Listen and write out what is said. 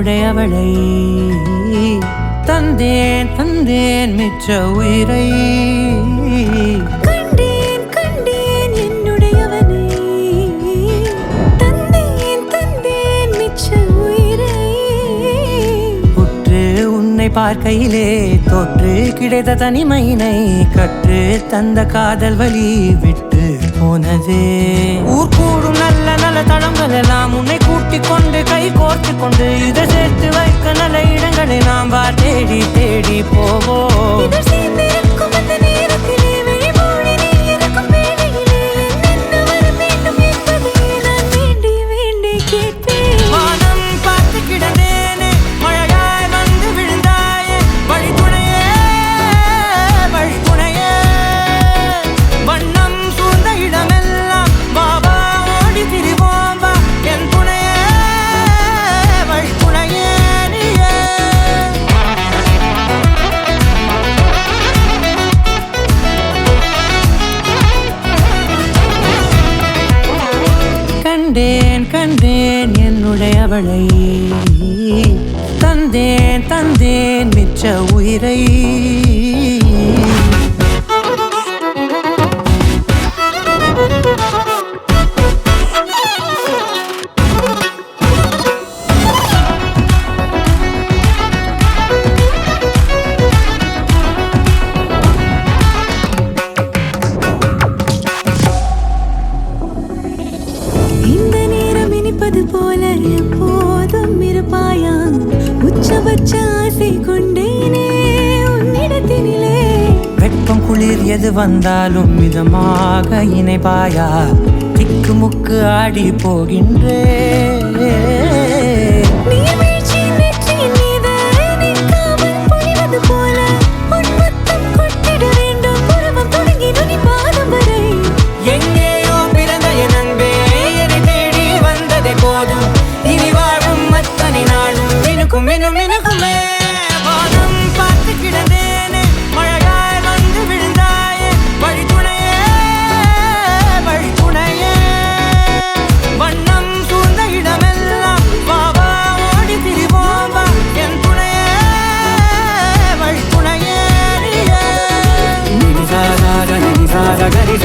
என்னுடையவளை தந்தேன் தந்தேன் மிச்ச உயிரை கண்டேன் கண்டேன் என்னுடையவனை தந்தேன் தந்தேன் மிச்ச உயிரை உற்று உன்னை பார்க்கையிலே தொற்று கிடைத்த தனிமையினை கற்று தந்த காதல் வழி விட்டு போனதே ஊர் கூடும் நல்ல நல்ல தளங்கள் எல்லாம் உன்னை கூட்டிக் கொண்டு கை கோர்த்து கொண்டு இதை சேர்த்து வைக்க நல்ல இடங்களை நாம் வா தேடி தேடி போவோம் இதழ் சேர்ந்திருக்கும் அந்த நேரத்திலே விழிமூடி நீ இருக்கும் வேளையிலே என்னென்ன வர வேண்டும் என்பதை நான் வேண்டி வேண்டி கேட்பேன் வானம் பார்த்து கிடந்தேனே மழையாய் வந்து விழுந்தாயே வழி துணையே வழி துணையே வண்ணம் சூழ்ந்த இடமெல்லாம் பாபா ஓடி திரிவோம் வா என் துணையே வழி துணையே நீயே கண்டேன் கண்டேன் என்னுடையவளை தந்தேன் தந்தேன் மிச்ச உயிரை இந்த நேரம் இனிப்பது போல எப்போதும் இருப்பாயா உச்சபட்ச ஆசை கொண்டேனே உன்னிடத்தினிலே வெப்பம் குளிர் எது வந்தாலும் மிதமாக இணைப்பாயா திக்கு முக்கு ஆடி போகின்றே நீர்வீழ்ச்சி நெற்றியின் மீது நிற்காமல் பொழிவது போல உன் முத்தம் கொட்டிட வேண்டும் உருவம் தொடங்கி நுனி பாதம் வரை எங்கேயோ பிறந்த என் அன்பே என்னை தேடி வந்ததே போதும் இனி வாழும் அத்தனை நாளும் மினுக்கும் மினும் மினுக்குமே வானம் பார்த்து கிடந்தேனே மழையாய் வந்து விழுந்தாயே வழி துணையே வழி துணையே வண்ணம் சூழ்ந்த இடமெல்லாம் பாபா ஓடி திரிவோம் வா என் துணையே வழி துணையே நீயே நிசார கரிச